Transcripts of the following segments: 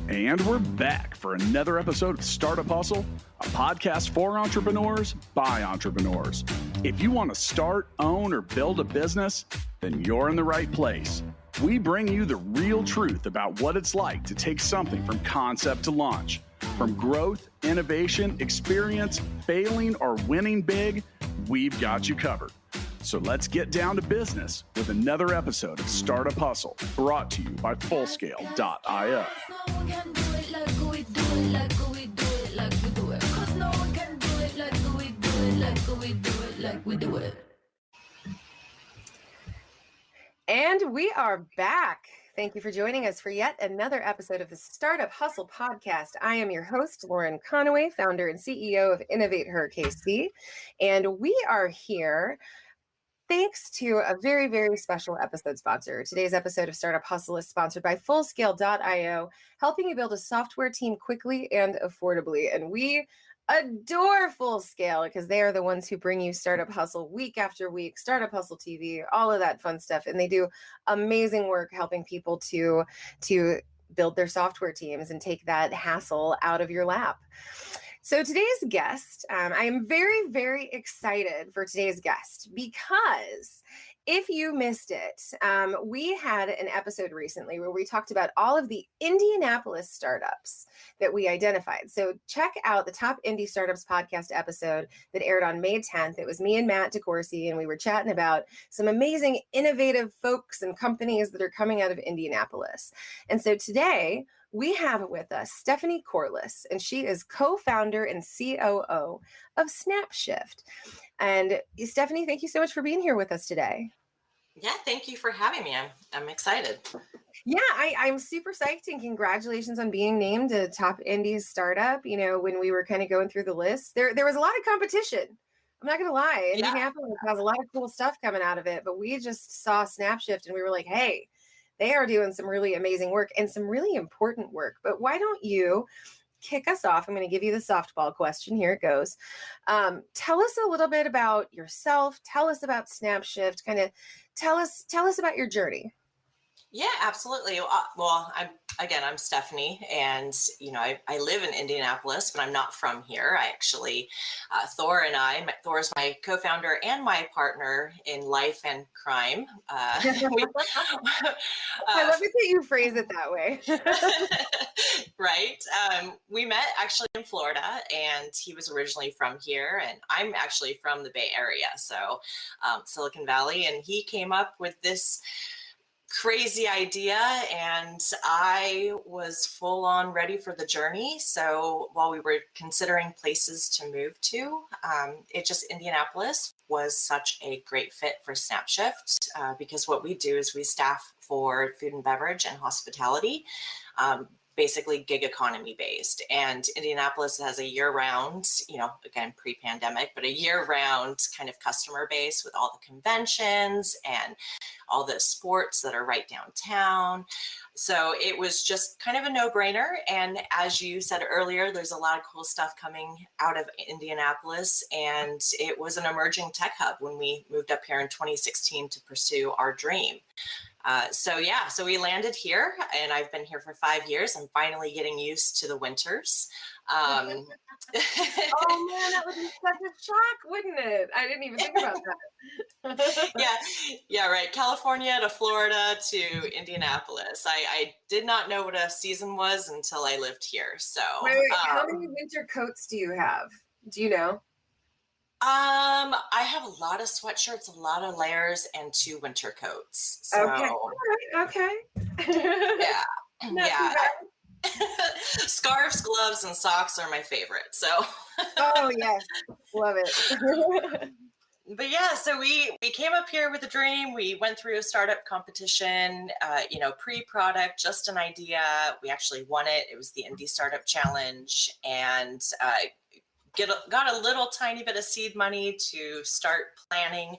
And we're back for another episode of Startup Hustle, a podcast for entrepreneurs by entrepreneurs. If you want to start, own, or build a business, then you're in the right place. We bring you the real truth about what it's like to take something from concept to launch. From growth, innovation, experience, failing, or winning big, we've got you covered. So let's get down to business with another episode of Startup Hustle, brought to you by Fullscale.io. And we are back. Thank you for joining us for yet another episode of the Startup Hustle podcast. I am your host, Lauren Conaway, founder and CEO of Innovate Her KC. And we are here thanks to a very, very special episode sponsor. Today's episode of Startup Hustle is sponsored by Fullscale.io, helping you build a software team quickly and affordably. And we adore Fullscale because they are the ones who bring you Startup Hustle week after week, Startup Hustle TV, all of that fun stuff. And they do amazing work helping people to build their software teams and take that hassle out of your lap. So today's guest, I am very, very excited for today's guest because if you missed it, we had an episode recently where we talked about all of the Indianapolis startups that we identified. So check out the Top Indie Startups podcast episode that aired on May 10th. It was me and Matt DeCourcy, and we were chatting about some amazing, innovative folks and companies that are coming out of Indianapolis. And so today, we have with us Stephanie Corliss, and she is co-founder and COO of SnapShift. And Stephanie, thank you so much for being here with us today. Yeah, thank you for having me. I'm excited. Yeah, I'm super psyched, and congratulations on being named a Top Indie Startup. You know, when we were kind of going through the list, there was a lot of competition. I'm not going to lie. Indianapolis has a lot of cool stuff coming out of it, but we just saw SnapShift and we were like, hey, they are doing some really amazing work and some really important work. But why don't you kick us off? I'm going to give you the softball question. Here it goes. Tell us a little bit about yourself. Tell us about SnapShift. Kind of tell us about your journey. Yeah, absolutely. Well, I'm Stephanie, and I live in Indianapolis, but I'm not from here. I actually, Thor is my co-founder and my partner in life and crime. I love it that you phrase it that way. Right. We met actually in Florida, and he was originally from here, and I'm actually from the Bay Area, so Silicon Valley, and he came up with this crazy idea, and I was full on ready for the journey. So while we were considering places to move to, Indianapolis was such a great fit for SnapShift because what we do is we staff for food and beverage and hospitality, basically gig economy based. And Indianapolis has a year-round, again, pre-pandemic, but a year-round kind of customer base with all the conventions and all the sports that are right downtown. So it was just kind of a no-brainer. And as you said earlier, there's a lot of cool stuff coming out of Indianapolis. And it was an emerging tech hub when we moved up here in 2016 to pursue our dream. So we landed here, and I've been here for 5 years. I'm finally getting used to the winters. Oh man, that would be such a shock, wouldn't it? I didn't even think about that. Yeah, right. California to Florida to Indianapolis. I did not know what a season was until I lived here. So, wait, how many winter coats do you have? Do you know? I have a lot of sweatshirts, a lot of layers, and 2 winter coats. So, okay. All right. Okay. Yeah. Scarves, gloves, and socks are my favorite. So. Oh yes, love it. But yeah, so we came up here with a dream. We went through a startup competition, pre-product, just an idea. We actually won it. It was the Indie Startup Challenge, and got a little tiny bit of seed money to start planning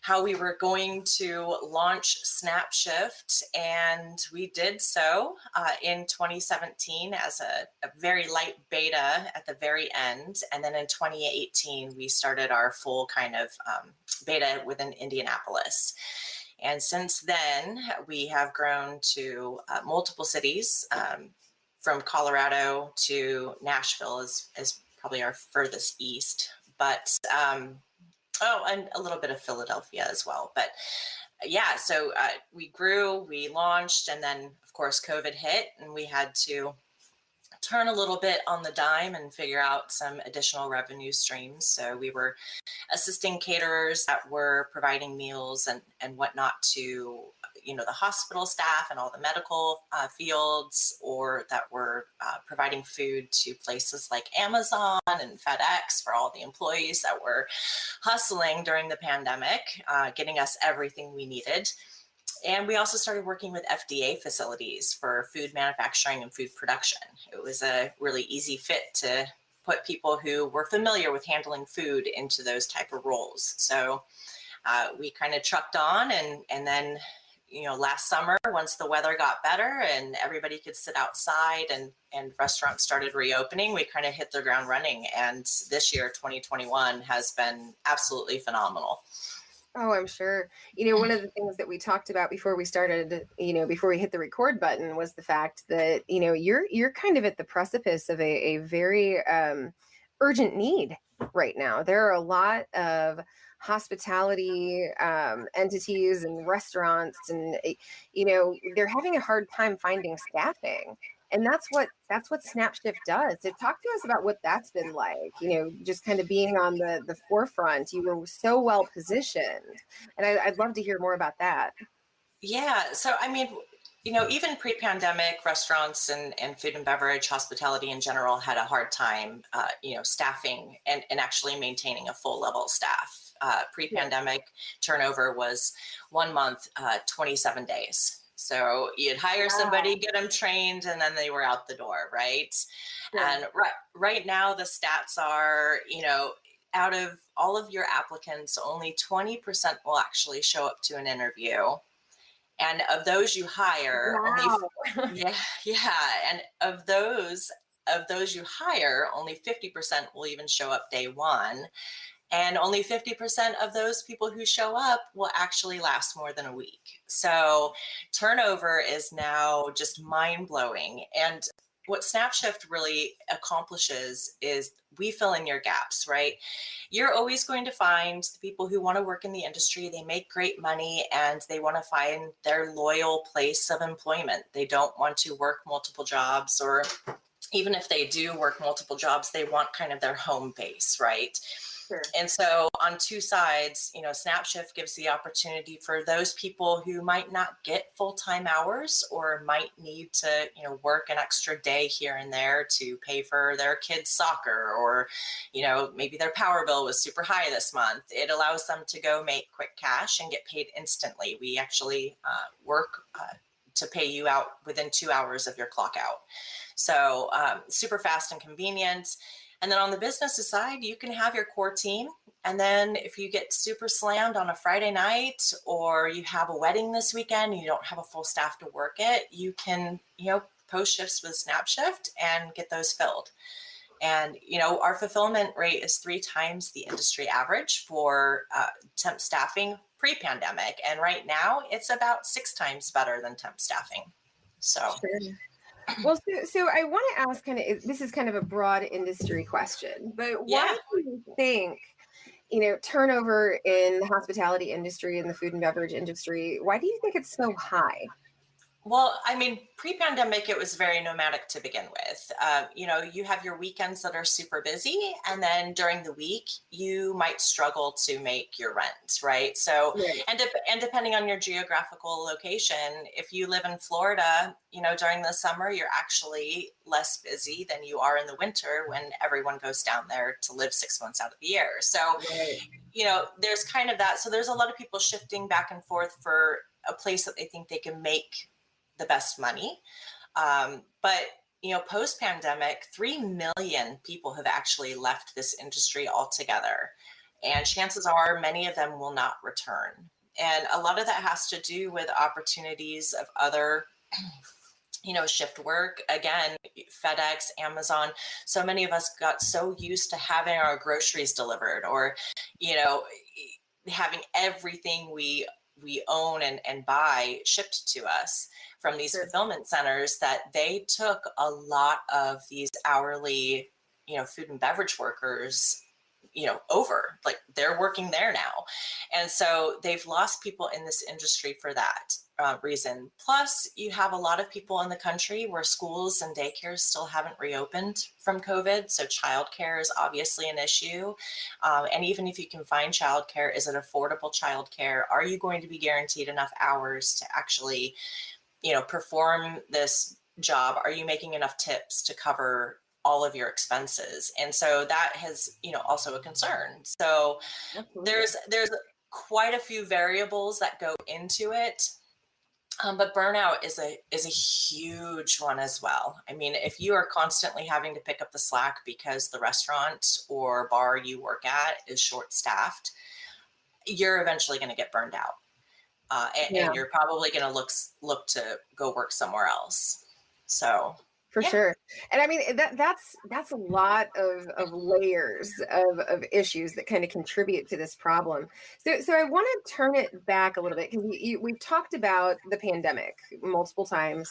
how we were going to launch SnapShift. And we did so in 2017 as a very light beta at the very end. And then in 2018, we started our full kind of beta within Indianapolis. And since then, we have grown to multiple cities. from Colorado to Nashville is probably our furthest east, but and a little bit of Philadelphia as well. But yeah, so we grew, we launched, and then of course COVID hit, and we had to turn a little bit on the dime and figure out some additional revenue streams. So we were assisting caterers that were providing meals and whatnot to, the hospital staff and all the medical fields, or that were providing food to places like Amazon and FedEx for all the employees that were hustling during the pandemic, getting us everything we needed. And we also started working with FDA facilities for food manufacturing and food production. It was a really easy fit to put people who were familiar with handling food into those type of roles. So we kind of trucked on, and then, last summer, once the weather got better and everybody could sit outside and restaurants started reopening, we kind of hit the ground running. And this year, 2021, has been absolutely phenomenal. Oh, I'm sure. One of the things that we talked about before we started, before we hit the record button, was the fact that, you're kind of at the precipice of a very urgent need right now. There are a lot of hospitality entities and restaurants, and, they're having a hard time finding staffing. And that's what SnapShift does. So talk to us about what that's been like, just kind of being on the forefront. You were so well positioned. And I'd love to hear more about that. Yeah. So, I mean, even pre-pandemic, restaurants and food and beverage, hospitality in general had a hard time, staffing and actually maintaining a full level staff. Pre-pandemic turnover was 1 month, 27 days. So you'd hire somebody, get them trained, and then they were out the door, right? Yeah. And right now the stats are, out of all of your applicants, only 20% will actually show up to an interview. And of those you hire, and of those you hire, only 50% will even show up day one. And only 50% of those people who show up will actually last more than a week. So turnover is now just mind-blowing. And what SnapShift really accomplishes is we fill in your gaps, right? You're always going to find the people who want to work in the industry. They make great money and they want to find their loyal place of employment. They don't want to work multiple jobs, or even if they do work multiple jobs, they want kind of their home base, right? Sure. And so on two sides, SnapShift gives the opportunity for those people who might not get full-time hours, or might need to, work an extra day here and there to pay for their kids' soccer, or, maybe their power bill was super high this month. It allows them to go make quick cash and get paid instantly. We actually work to pay you out within 2 hours of your clock out. So super fast and convenient. And then on the business side, you can have your core team. And then if you get super slammed on a Friday night, or you have a wedding this weekend, and you don't have a full staff to work it, you can, post shifts with SnapShift and get those filled. And, our fulfillment rate is 3 times the industry average for temp staffing pre-pandemic. And right now it's about 6 times better than temp staffing. So. Sure. Well, so I want to ask, this is kind of a broad industry question, but why do you think, turnover in the hospitality industry and the food and beverage industry, why do you think it's so high? Well, I mean, pre-pandemic, it was very nomadic to begin with. You have your weekends that are super busy, and then during the week, you might struggle to make your rent, right? So, right. And depending on your geographical location, if you live in Florida, during the summer, you're actually less busy than you are in the winter when everyone goes down there to live 6 months out of the year. So, right. There's kind of that. So there's a lot of people shifting back and forth for a place that they think they can make the best money. But, post-pandemic, 3 million people have actually left this industry altogether. And chances are many of them will not return. And a lot of that has to do with opportunities of other, shift work. Again, FedEx, Amazon, so many of us got so used to having our groceries delivered, or, having everything we we own and buy shipped to us from these fulfillment centers, that they took a lot of these hourly, food and beverage workers, over, like they're working there now. And so they've lost people in this industry for that reason. Plus, you have a lot of people in the country where schools and daycares still haven't reopened from COVID. So childcare is obviously an issue. And even if you can find childcare, is it affordable childcare? Are you going to be guaranteed enough hours to actually, perform this job? Are you making enough tips to cover all of your expenses? And so that has, also a concern. So there's quite a few variables that go into it. But burnout is a huge one as well. I mean, if you are constantly having to pick up the slack because the restaurant or bar you work at is short-staffed, you're eventually going to get burned out. And you're probably going to look to go work somewhere else. So for sure. And I mean, that's a lot of layers of issues that kind of contribute to this problem. So I want to turn it back a little bit, because we've talked about the pandemic multiple times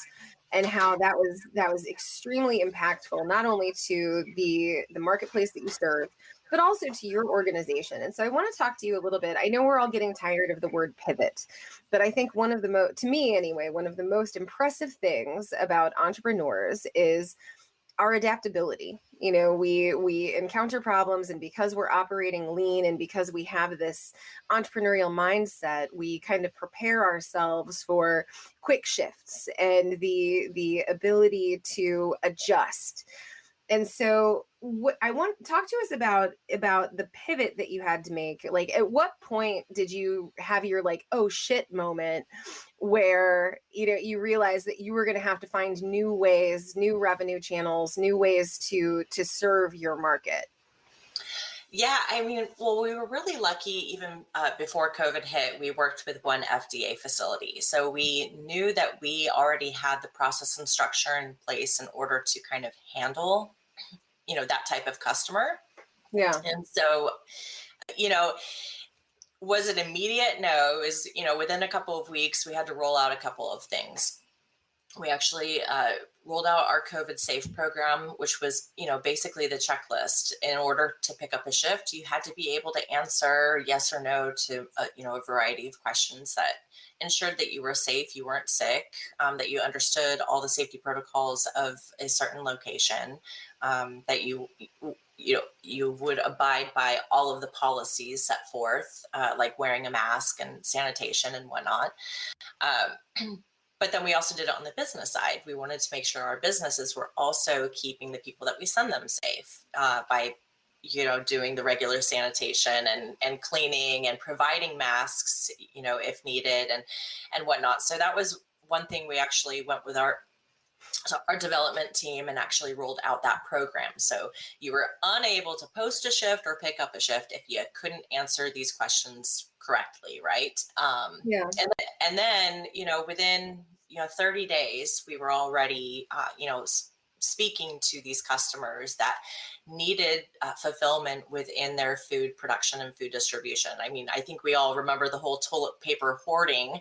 and how that was extremely impactful, not only to the marketplace that you serve, but also to your organization. And so I want to talk to you a little bit. I know we're all getting tired of the word pivot, but I think one of the to me anyway, one of the most impressive things about entrepreneurs is our adaptability. We encounter problems, and because we're operating lean and because we have this entrepreneurial mindset, we kind of prepare ourselves for quick shifts and the ability to adjust. And so what I want to talk to us about the pivot that you had to make. Like, at what point did you have your oh shit moment where, you realized that you were going to have to find new ways, new revenue channels, new ways to serve your market? Yeah, I mean, well, we were really lucky. Even before COVID hit, we worked with one FDA facility. So we knew that we already had the process and structure in place in order to kind of handle that type of customer. Yeah. And so, was it immediate? No, it was, within a couple of weeks, we had to roll out a couple of things. We actually rolled out our COVID Safe program, which was, basically the checklist. In order to pick up a shift, you had to be able to answer yes or no to, a variety of questions that ensured that you were safe, you weren't sick, that you understood all the safety protocols of a certain location, that you would abide by all of the policies set forth, like wearing a mask and sanitation and whatnot. But then we also did it on the business side. We wanted to make sure our businesses were also keeping the people that we send them safe by, doing the regular sanitation and cleaning and providing masks, if needed and whatnot. So that was one thing we actually went with our development team and actually rolled out that program. So you were unable to post a shift or pick up a shift if you couldn't answer these questions correctly, right? And then, within 30 days, we were already, speaking to these customers that needed fulfillment within their food production and food distribution. I mean, I think we all remember the whole toilet paper hoarding.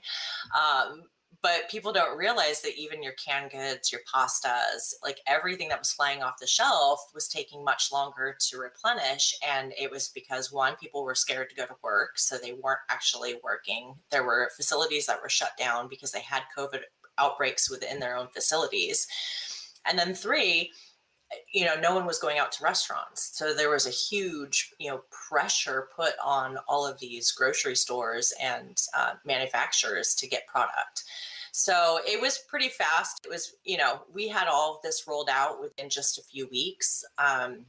But people don't realize that even your canned goods, your pastas, like everything that was flying off the shelf was taking much longer to replenish. And it was because, one, people were scared to go to work, so they weren't actually working. There were facilities that were shut down because they had COVID outbreaks within their own facilities. And then three, no one was going out to restaurants. So there was a huge, pressure put on all of these grocery stores and manufacturers to get product. So it was pretty fast. It was, we had all of this rolled out within just a few weeks. And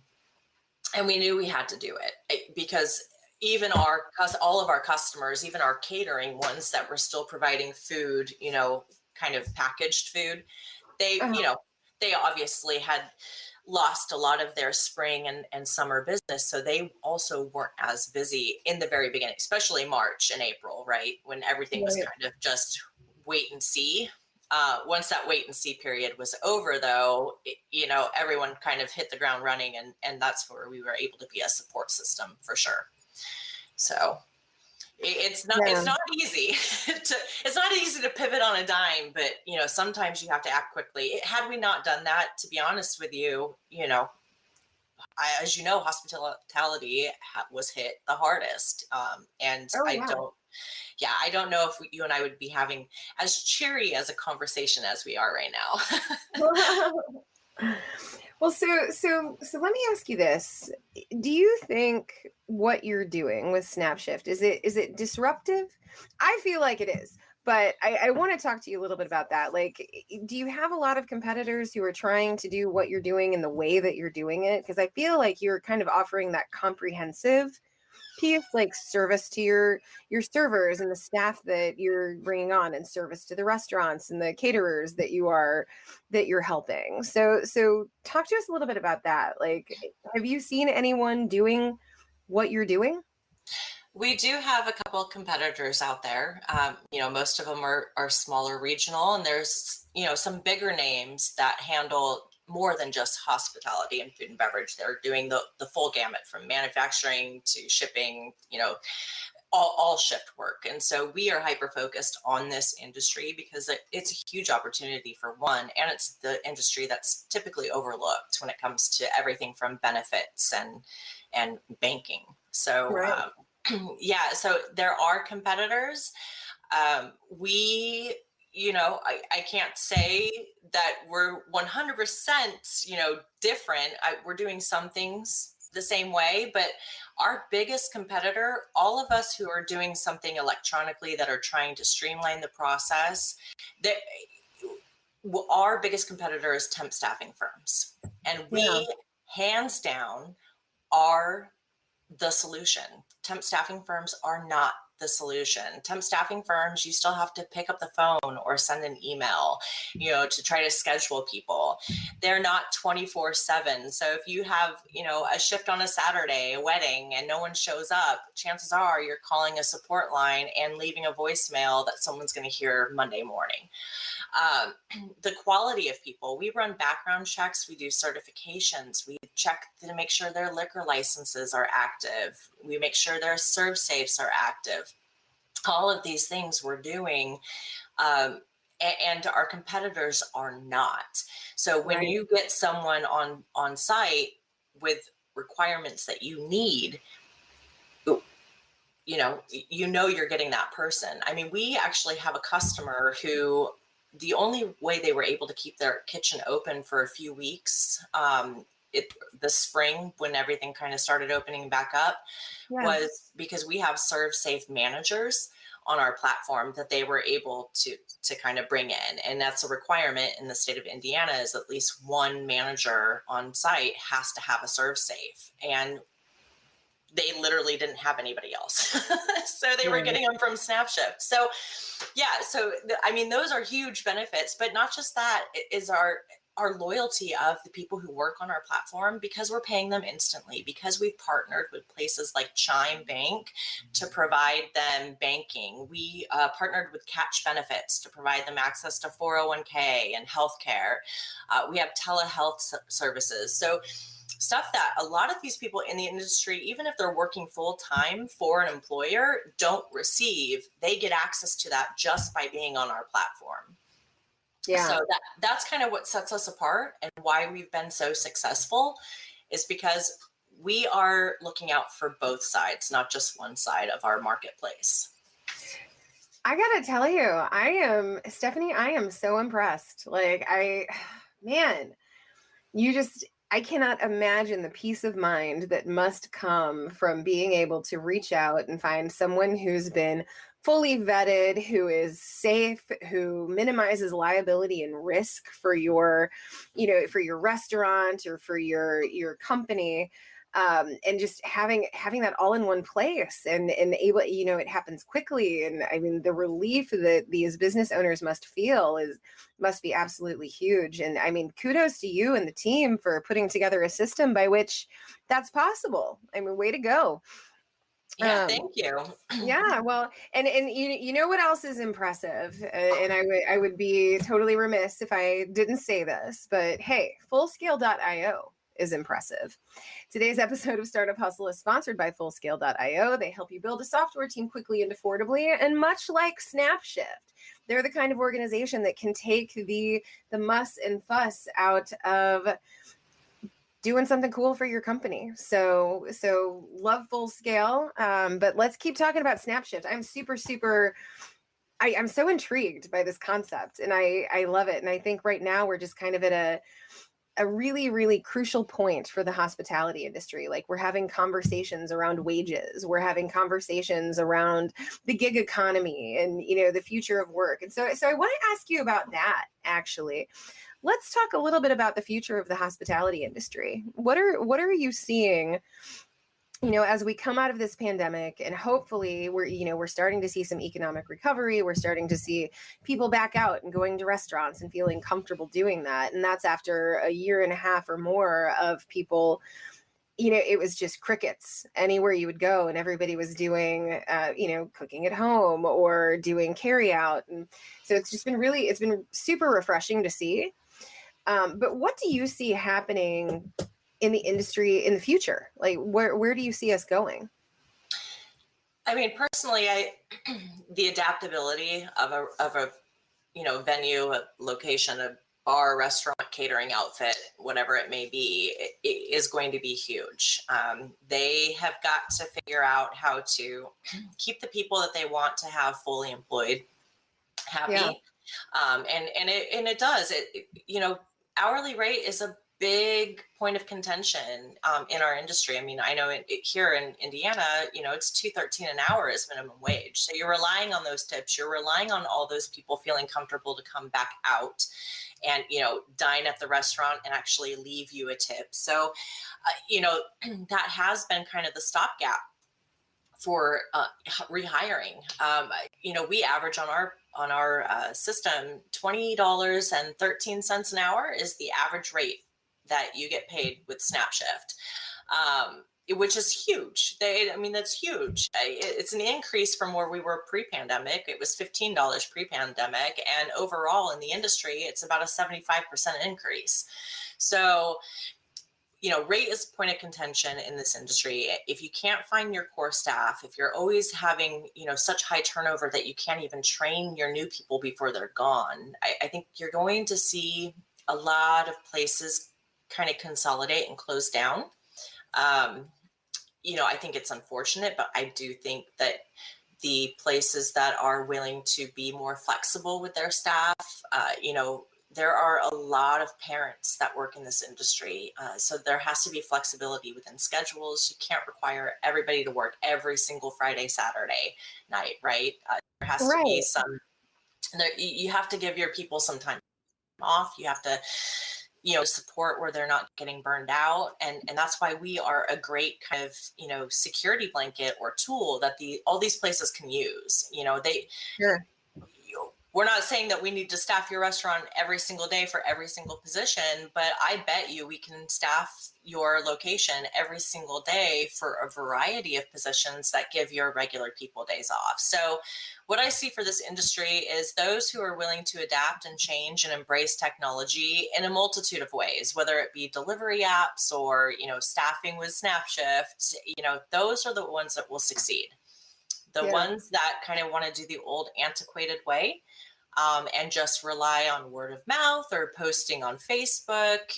we knew we had to do it because even all of our customers, even our catering ones that were still providing food, kind of packaged food, they obviously had lost a lot of their spring and summer business. So they also weren't as busy in the very beginning, especially March and April, right? When everything was kind of just wait and see. Once that wait and see period was over, though, everyone kind of hit the ground running, and that's where we were able to be a support system for sure. So It's not easy it's not easy to pivot on a dime, but sometimes you have to act quickly. Had we not done that, to be honest with you, as you know, hospitality was hit the hardest. And Oh, I yeah. don't know if you and I would be having as cheery as a conversation as we are right now. Well, so let me ask you this. Do you think what you're doing with SnapShift, is it disruptive? I feel like it is, but I want to talk to you a little bit about that. Like, do you have a lot of competitors who are trying to do what you're doing in the way that you're doing it? Because I feel like you're kind of offering that comprehensive piece, like service to your servers and the staff that you're bringing on, and service to the restaurants and the caterers that you're helping. So talk to us a little bit about that. Like, have you seen anyone doing what you're doing? We do have a couple of competitors out there. Most of them are smaller regional, and there's some bigger names that handle more than just hospitality and food and beverage. They're doing the full gamut, from manufacturing to shipping, all shift work. And so we are hyper focused on this industry because it's a huge opportunity, for one, and it's the industry that's typically overlooked when it comes to everything from benefits and banking. So Right. so there are competitors. I can't say that we're 100%, different. We're doing some things the same way, but our biggest competitor, all of us who are doing something electronically that are trying to streamline the process, our biggest competitor is temp staffing firms. And we, hands down, are the solution. Temp staffing firms are not the solution. Temp staffing firms, you still have to pick up the phone or send an email, to try to schedule people. They're not 24/7. So if you have, a shift on a Saturday, a wedding, and no one shows up, chances are you're calling a support line and leaving a voicemail that someone's going to hear Monday morning. The quality of people, we run background checks, we do certifications, we check to make sure their liquor licenses are active, we make sure their serve safes are active. All of these things we're doing, and our competitors are not. So when you get someone on site with requirements that you need, you're getting that person. I mean, we actually have a customer who, the only way they were able to keep their kitchen open for a few weeks, the spring, when everything kind of started opening back up, was because we have serve safe managers on our platform that they were able to kind of bring in. And that's a requirement in the state of Indiana, is at least one manager on site has to have a serve safe. And they literally didn't have anybody else. So they were getting them from SnapShift. So those are huge benefits, but not just that, is our loyalty of the people who work on our platform, because we're paying them instantly, because we've partnered with places like Chime Bank to provide them banking. We partnered with Catch Benefits to provide them access to 401k and healthcare. We have telehealth services. So stuff that a lot of these people in the industry, even if they're working full time for an employer, don't receive. They get access to that just by being on our platform. Yeah. So that's kind of what sets us apart, and why we've been so successful, is because we are looking out for both sides, not just one side of our marketplace. I gotta tell you, Stephanie, I am so impressed. Like, I cannot imagine the peace of mind that must come from being able to reach out and find someone who's been fully vetted, who is safe, who minimizes liability and risk for your, for your restaurant or for your company. And just having that all in one place, and able, it happens quickly. And I mean, the relief that these business owners must feel must be absolutely huge. And I mean, kudos to you and the team for putting together a system by which that's possible. I mean, way to go. Yeah, thank you. Yeah, well, and you know what else is impressive, and I would be totally remiss if I didn't say this, but hey, Fullscale.io is impressive. Today's episode of Startup Hustle is sponsored by Fullscale.io. They help you build a software team quickly and affordably. And much like SnapShift, they're the kind of organization that can take the muss and fuss out of doing something cool for your company. So love Fullscale. But let's keep talking about SnapShift. I'm so intrigued by this concept, and I love it. And I think right now we're just kind of at a really, really crucial point for the hospitality industry. Like, we're having conversations around wages. We're having conversations around the gig economy and, the future of work. And so I want to ask you about that, actually. Let's talk a little bit about the future of the hospitality industry. What are you seeing, as we come out of this pandemic, and hopefully we're starting to see some economic recovery. We're starting to see people back out and going to restaurants and feeling comfortable doing that. And that's after a year and a half or more of people, it was just crickets anywhere you would go, and everybody was doing, cooking at home or doing carry out. And so it's been super refreshing to see. But what do you see happening in the industry in the future? Like, where do you see us going? I mean, personally, the adaptability of a venue, a location, a bar, restaurant, catering outfit, whatever it may be, it is going to be huge. They have got to figure out how to keep the people that they want to have fully employed happy. Yeah. And it does. Hourly rate is a big point of contention in our industry. I mean, I know here in Indiana, it's $2.13 an hour is minimum wage. So you're relying on those tips. You're relying on all those people feeling comfortable to come back out and, dine at the restaurant and actually leave you a tip. So, that has been kind of the stopgap for rehiring. We average on our system, $20.13 an hour is the average rate that you get paid with SnapShift, which is huge. That's huge. It's an increase from where we were pre-pandemic. It was $15 pre-pandemic. And overall in the industry, it's about a 75% increase. So, rate is a point of contention in this industry. If you can't find your core staff, if you're always having, such high turnover that you can't even train your new people before they're gone, I think you're going to see a lot of places kind of consolidate and close down. I think it's unfortunate, but I do think that the places that are willing to be more flexible with their staff, there are a lot of parents that work in this industry. So there has to be flexibility within schedules. You can't require everybody to work every single Friday, Saturday night, right? There has to be you have to give your people some time off. You have to, support where they're not getting burned out. And that's why we are a great kind of, security blanket or tool that all these places can use. Sure. We're not saying that we need to staff your restaurant every single day for every single position, but I bet you we can staff your location every single day for a variety of positions that give your regular people days off. So what I see for this industry is those who are willing to adapt and change and embrace technology in a multitude of ways, whether it be delivery apps or, staffing with SnapShift, those are the ones that will succeed. The ones that kind of want to do the old antiquated way and just rely on word of mouth or posting on Facebook,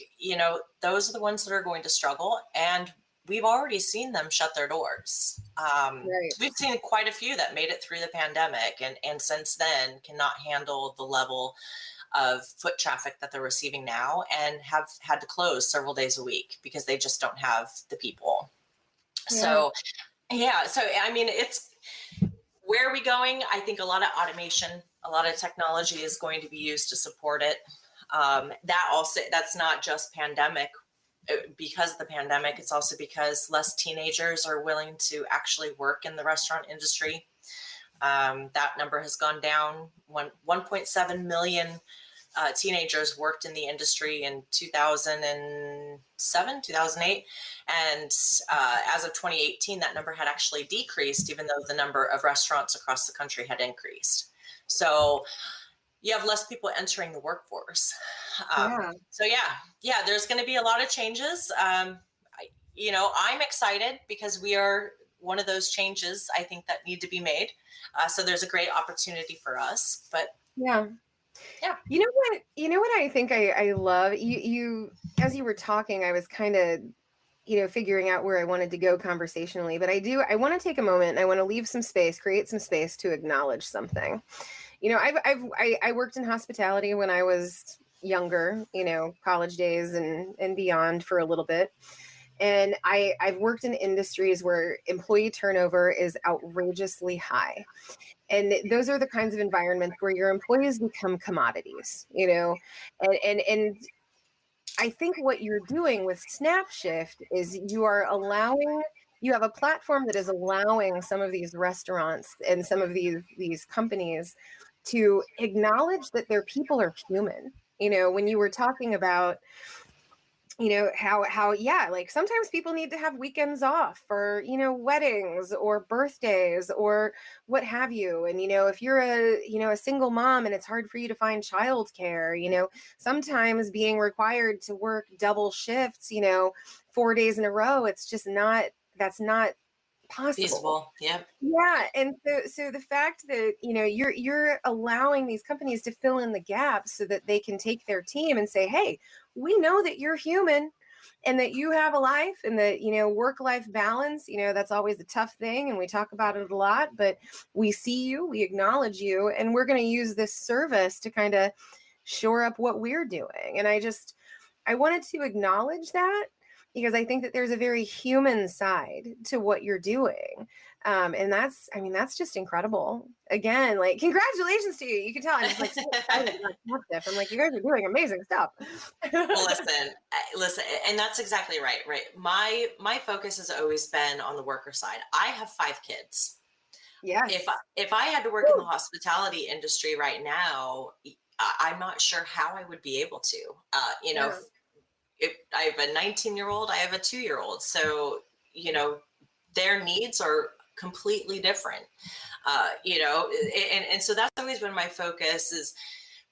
those are the ones that are going to struggle. And we've already seen them shut their doors. We've seen quite a few that made it through the pandemic and since then cannot handle the level of foot traffic that they're receiving now and have had to close several days a week because they just don't have the people. So it's, where are we going? I think a lot of automation, a lot of technology is going to be used to support it. That's not just pandemic because of the pandemic. It's also because less teenagers are willing to actually work in the restaurant industry. That number has gone down. 1.7 million teenagers worked in the industry in 2007, 2008. And as of 2018, that number had actually decreased, even though the number of restaurants across the country had increased. So you have less people entering the workforce. Yeah. So there's going to be a lot of changes. I'm excited because we are one of those changes I think that need to be made. So there's a great opportunity for us, but Yeah. yeah. You know what I think I love? You as you were talking, I was kind of, figuring out where I wanted to go conversationally, but I want to take a moment and I want to leave some space, create some space to acknowledge something. I worked in hospitality when I was younger, college days and beyond for a little bit. And I've worked in industries where employee turnover is outrageously high. And those are the kinds of environments where your employees become commodities, and I think what you're doing with SnapShift is you have a platform that is allowing some of these restaurants and some of these companies to acknowledge that their people are human. When you were talking about how like sometimes people need to have weekends off for weddings or birthdays or what have you, and if you're a single mom and it's hard for you to find childcare, sometimes being required to work double shifts 4 days in a row, that's not possible. Feasible. Yeah. And so the fact that you're allowing these companies to fill in the gaps so that they can take their team and say, hey, we know that you're human and that you have a life, and that work-life balance, that's always a tough thing, and we talk about it a lot, but we see you, we acknowledge you, and we're going to use this service to kind of shore up what we're doing. And I wanted to acknowledge that, because I think that there's a very human side to what you're doing. And that's just incredible. Again, like, congratulations to you. You can tell I'm just like so excited about stuff. I'm like, you guys are doing amazing stuff. Well, listen, and that's exactly right. My focus has always been on the worker side. I have 5 kids. Yeah. If I had to work in the hospitality industry right now, I'm not sure how I would be able to. If I have a 19-year-old, I have a 2-year-old. So, their needs are completely different. And so that's always been my focus is,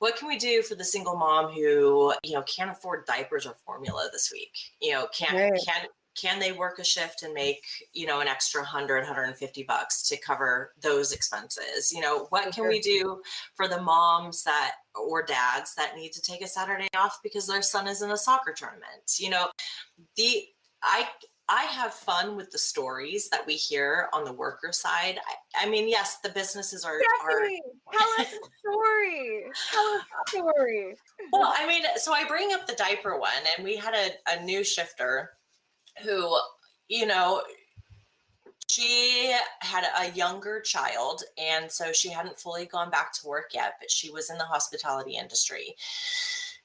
what can we do for the single mom who, can't afford diapers or formula this week? Can they work a shift and make, an extra $100-$150 to cover those expenses? What can we do for the moms or dads that need to take a Saturday off because their son is in a soccer tournament? I have fun with the stories that we hear on the worker side. I mean, yes, the businesses are. Tell us a story. Well, so I bring up the diaper one, and we had a new shifter who, she had a younger child, and so she hadn't fully gone back to work yet, but she was in the hospitality industry.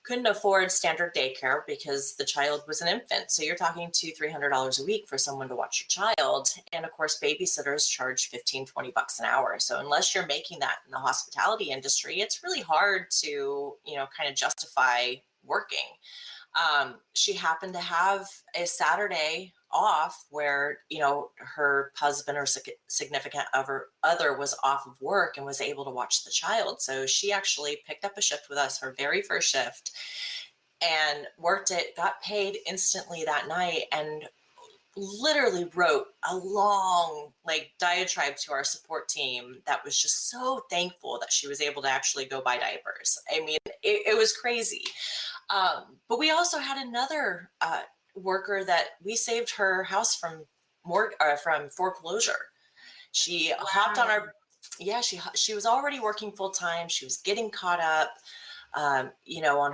Couldn't afford standard daycare because the child was an infant. So you're talking $200-$300 a week for someone to watch your child. And of course, babysitters charge $15-$20 an hour. So unless you're making that in the hospitality industry, it's really hard to, kind of justify working. She happened to have a Saturday off where, her husband or significant other was off of work and was able to watch the child. So she actually picked up a shift with us, her very first shift, and worked it, got paid instantly that night, and literally wrote a long diatribe to our support team that was just so thankful that she was able to actually go buy diapers. It was crazy. But we also had another worker that we saved her house from foreclosure. She hopped on she was already working full time. She was getting caught up, on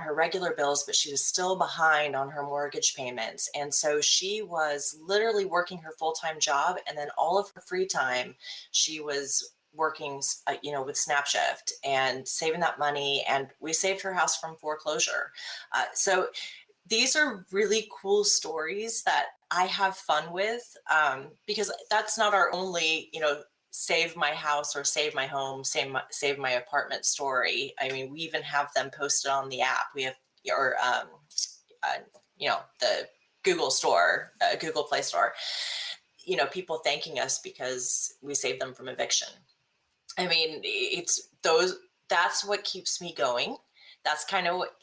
her regular bills, but she was still behind on her mortgage payments. And so she was literally working her full-time job, and then all of her free time, she was working, with SnapShift and saving that money. And we saved her house from foreclosure. So these are really cool stories that I have fun with, because that's not our only, save my house or save my home, save my apartment story. We even have them posted on the app. We have the Google store, Google Play Store, people thanking us because we saved them from eviction. It's that's what keeps me going. That's kind of what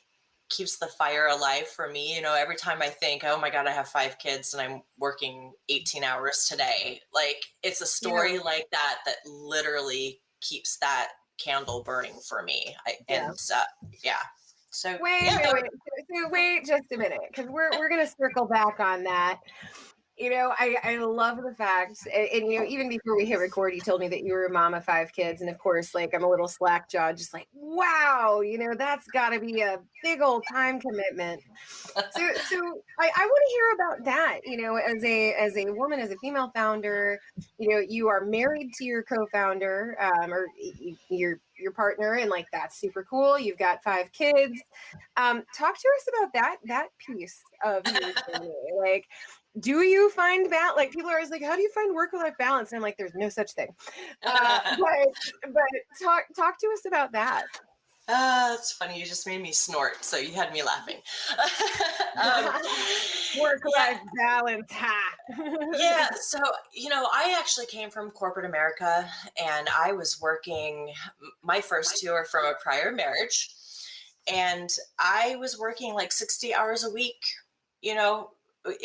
keeps the fire alive for me. You know, every time I think, oh my God, I have 5 kids and I'm working 18 hours today. Like, it's a story like that literally keeps that candle burning for me. So Wait just a minute, because we're gonna circle back on that. You know, I love the fact, and you know, even before we hit record, you told me that you were a mom of 5 kids, and of course, like, I'm a little slack jawed, just like, wow, you know, that's got to be a big old time commitment. So I want to hear about that. You know, as a woman, as a female founder, you know, you are married to your co-founder, or your partner, and like, that's super cool. You've got 5 kids. Talk to us about that piece of your journey, like. Do you find that, like, people are always like, how do you find work-life balance? And I'm like, there's no such thing. But talk to us about that. It's funny. You just made me snort. So you had me laughing. Work-life balance. Yeah. So, you know, I actually came from corporate America, and I was working, my first 2 are from a prior marriage, and I was working like 60 hours a week, you know,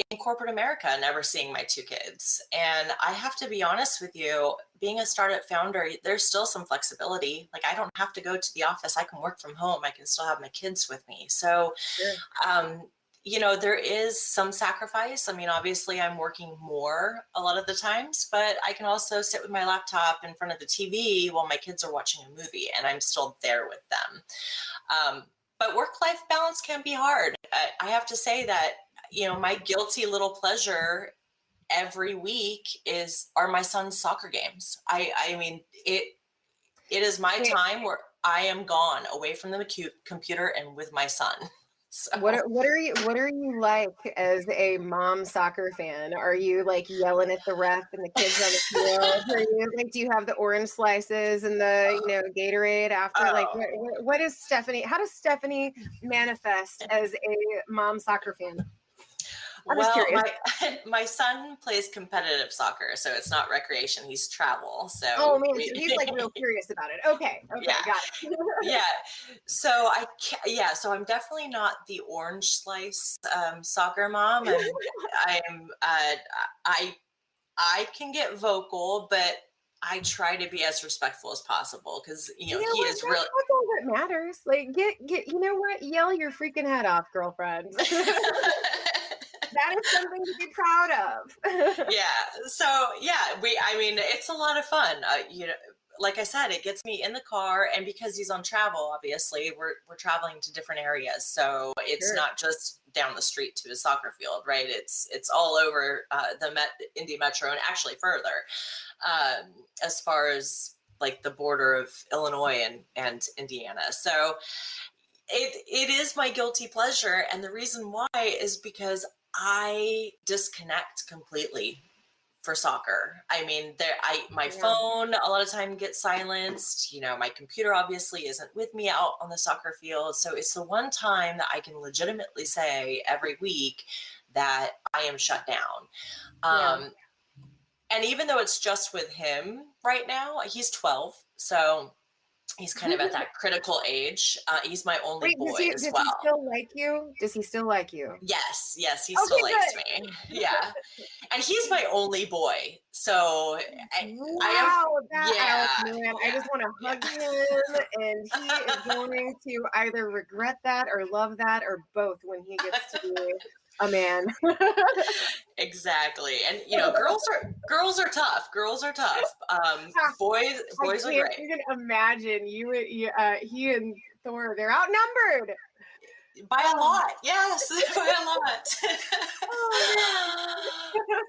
in corporate America, never seeing my 2 kids. And I have to be honest with you, being a startup founder, there's still some flexibility. Like, I don't have to go to the office. I can work from home. I can still have my kids with me. So, you know, there is some sacrifice. I mean, obviously I'm working more a lot of the times, but I can also sit with my laptop in front of the TV while my kids are watching a movie, and I'm still there with them. But work-life balance can be hard. I have to say that, you know, my guilty little pleasure every week are my son's soccer games. I mean, it is my time where I am gone away from the computer and with my son. So. What are you like as a mom soccer fan? Are you like yelling at the ref and the kids on the field? Are you like, do you have the orange slices and the, you know, Gatorade after? Like, what is Stephanie? How does Stephanie manifest as a mom soccer fan? Well, my son plays competitive soccer, so it's not recreation. He's travel. So man, so he's like real curious about it. Okay, yeah. Got it. Yeah. So so I'm definitely not the orange slice soccer mom. I can get vocal, but I try to be as respectful as possible, because he is really. That's all that matters. Like, get you know what? Yell your freaking head off, girlfriend. That is something to be proud of. Yeah. So I mean, it's a lot of fun. You know, like I said, it gets me in the car, and because he's on travel, obviously we're traveling to different areas. So it's not just down the street to a soccer field, right? It's all over the Indy Metro, and actually further, as far as like the border of Illinois and Indiana. So it is my guilty pleasure. And the reason why is because I disconnect completely for soccer. I mean, my phone a lot of time gets silenced. You know, my computer obviously isn't with me out on the soccer field. So it's the one time that I can legitimately say every week that I am shut down. And even though it's just with him right now, he's 12. So he's kind of at that critical age. He's my only boy as well. Does he still like you? Does he still like you? Yes, he still likes me. Yeah. And he's my only boy. So man, I just want to hug him, and he is going to either regret that or love that or both when he gets to be a man. Exactly. And you know, girls are tough. Girls are tough. Boys are great. You can imagine he and Thor, they're outnumbered by a lot. Yes, by a lot.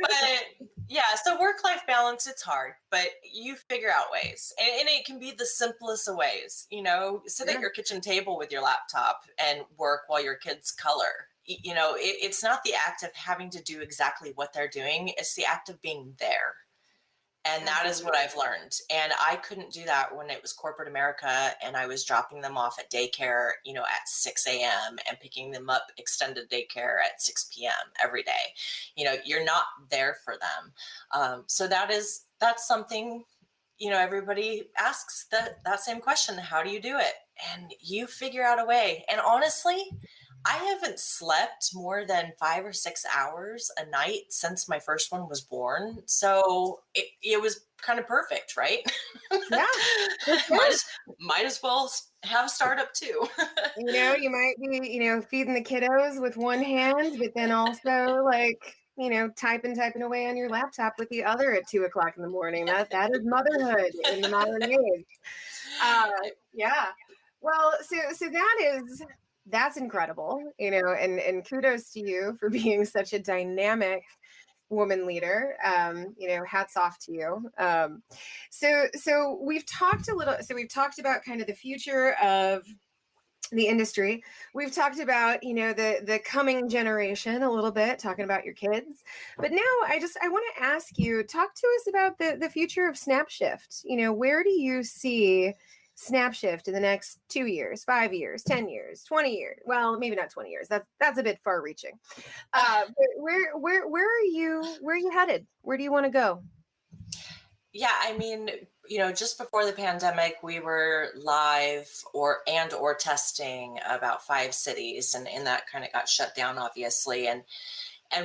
But yeah, so work-life balance, it's hard, but you figure out ways, and it can be the simplest of ways. You know, sit at your kitchen table with your laptop and work while your kids color. You know, it's not the act of having to do exactly what they're doing. It's the act of being there. And that is what I've learned. And I couldn't do that when it was corporate America and I was dropping them off at daycare, you know, at 6 a.m. and picking them up extended daycare at 6 p.m. every day. You know, you're not there for them. So that's something everybody asks that same question, how do you do it? And you figure out a way. And honestly, I haven't slept more than 5 or 6 hours a night since my first one was born. So it was kind of perfect, right? Yeah. might as well have startup too. You might be, feeding the kiddos with one hand, but then also like, typing away on your laptop with the other at 2:00 in the morning. That is motherhood in the modern age. Yeah. Well, so that's incredible, and kudos to you for being such a dynamic woman leader. Hats off to you. So we've talked about kind of the future of the industry. We've talked about, the coming generation a little bit, talking about your kids. But now I want to ask you, talk to us about the future of SnapShift. Where do you see SnapShift in the next 2 years, 5 years, 10 years, 20 years? Well, maybe not 20 years. That's a bit far reaching. But where are you headed? Where do you want to go? Yeah, I mean, just before the pandemic, we were live or testing about 5 cities, and that kind of got shut down, obviously. And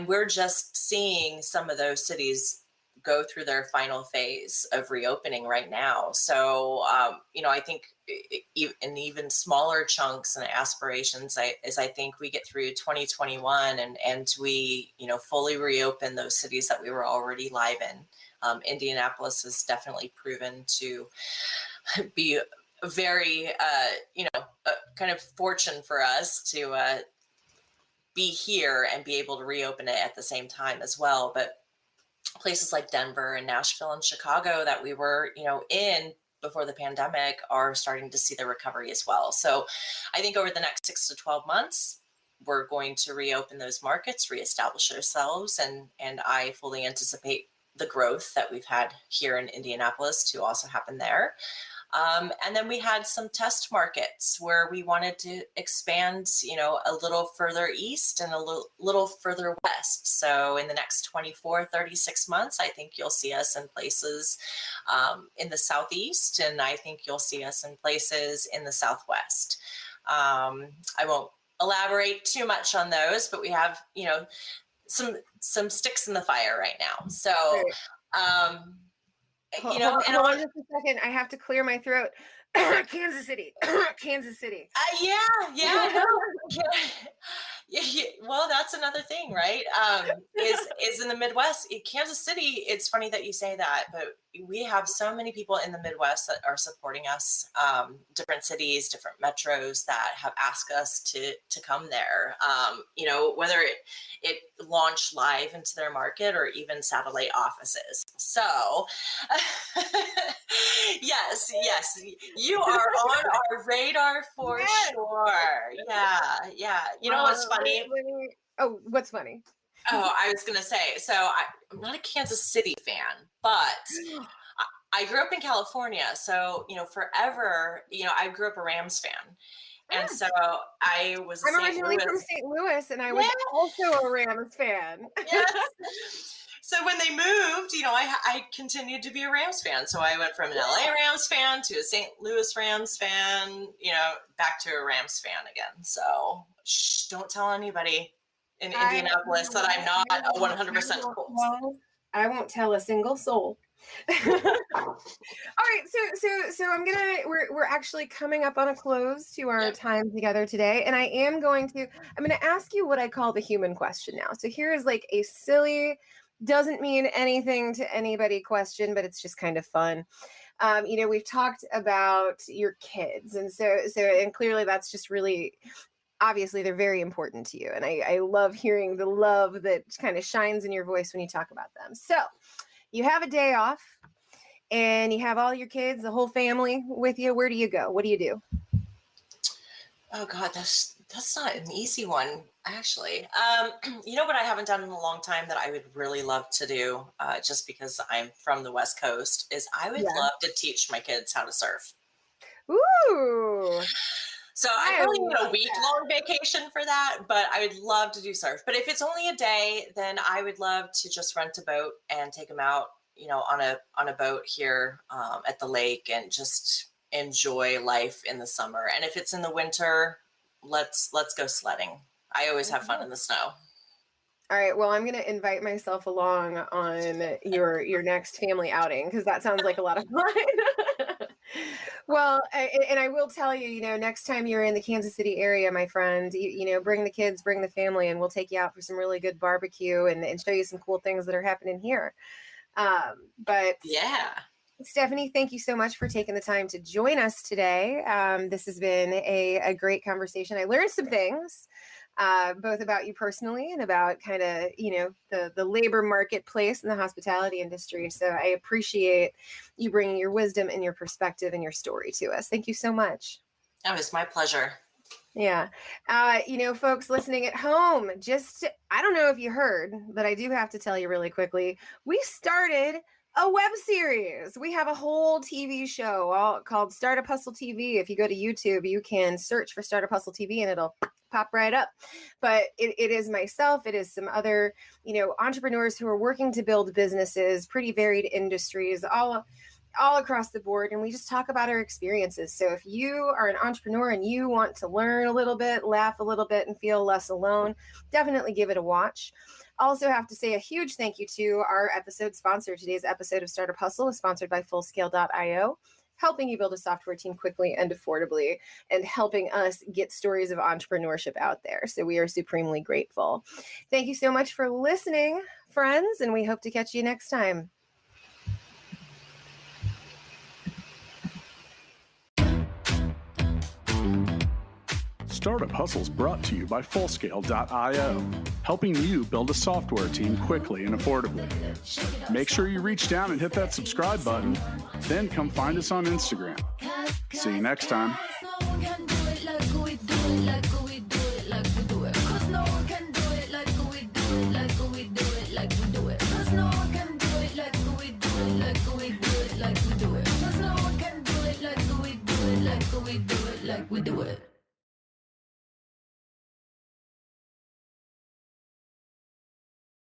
we're just seeing some of those cities go through their final phase of reopening right now. So, I think in even smaller chunks and aspirations, as I think we get through 2021 and we, fully reopen those cities that we were already live in. Indianapolis has definitely proven to be a very, kind of fortune for us to be here and be able to reopen it at the same time as well. But places like Denver and Nashville and Chicago that we were, in before the pandemic are starting to see the recovery as well. So I think over the next 6 to 12 months, we're going to reopen those markets, reestablish ourselves, and I fully anticipate the growth that we've had here in Indianapolis to also happen there. And then we had some test markets where we wanted to expand, a little further east and a little further west. So in the next 24, 36 months, I think you'll see us in places in the Southeast, and I think you'll see us in places in the Southwest. I won't elaborate too much on those, but we have, some sticks in the fire right now. So, hold on just a second. I have to clear my throat. Kansas City. Yeah. Well, that's another thing, right? Is in the Midwest, Kansas City. It's funny that you say that, but we have so many people in the Midwest that are supporting us. Different cities, different metros that have asked us to come there. Whether it launched live into their market or even satellite offices. So, yes, you are on our radar for sure. Yeah. You know what's funny? What's funny? Oh, I was going to say, so I'm not a Kansas City fan, but I grew up in California. So, forever, I grew up a Rams fan. And so I'm originally from St. Louis, and I was also a Rams fan. Yes. So when they moved, I continued to be a Rams fan. So I went from an LA Rams fan to a St. Louis Rams fan, back to a Rams fan again. So don't tell anybody in Indianapolis that I'm not a 100% Colts. I won't tell a single soul. All right, so we're actually coming up on a close to our time together today, and I'm going to ask you what I call the human question now. So here is like a silly, doesn't mean anything to anybody question, but it's just kind of fun. We've talked about your kids, and and clearly that's just really, obviously they're very important to you, and I love hearing the love that kind of shines in your voice when you talk about them. So you have a day off and you have all your kids, the whole family with you. Where do you go? What do you do? Oh God, that's not an easy one, actually. You know what I haven't done in a long time that I would really love to do, just because I'm from the West Coast, is I would love to teach my kids how to surf. Ooh. So I probably need a week-long vacation for that, but I would love to do surf. But if it's only a day, then I would love to just rent a boat and take them out, on a boat here at the lake and just enjoy life in the summer. And if it's in the winter, let's go sledding. I always have fun in the snow. All right. Well, I'm going to invite myself along on your next family outing, because that sounds like a lot of fun. Well, and I will tell you, next time you're in the Kansas City area, my friend, bring the kids, bring the family, and we'll take you out for some really good barbecue and show you some cool things that are happening here. But yeah. Stephanie, thank you so much for taking the time to join us today. This has been a great conversation. I learned some things, both about you personally and about kind of, the labor marketplace and the hospitality industry. So I appreciate you bringing your wisdom and your perspective and your story to us. Thank you so much. Oh, it's my pleasure. Yeah. Folks listening at home, I don't know if you heard, but I do have to tell you really quickly, we started a web series. We have a whole TV show called Startup Hustle TV. If you go to YouTube, you can search for Startup Hustle TV and it'll pop right up. But it is myself, it is some other, entrepreneurs who are working to build businesses, pretty varied industries, all across the board. And we just talk about our experiences. So if you are an entrepreneur and you want to learn a little bit, laugh a little bit, and feel less alone, definitely give it a watch. Also have to say a huge thank you to our episode sponsor. Today's episode of Startup Hustle is sponsored by Fullscale.io, helping you build a software team quickly and affordably, and helping us get stories of entrepreneurship out there. So we are supremely grateful. Thank you so much for listening, friends, and we hope to catch you next time. Startup Hustle is brought to you by Fullscale.io, helping you build a software team quickly and affordably. Make sure you reach down and hit that subscribe button, then come find us on Instagram. See you next time.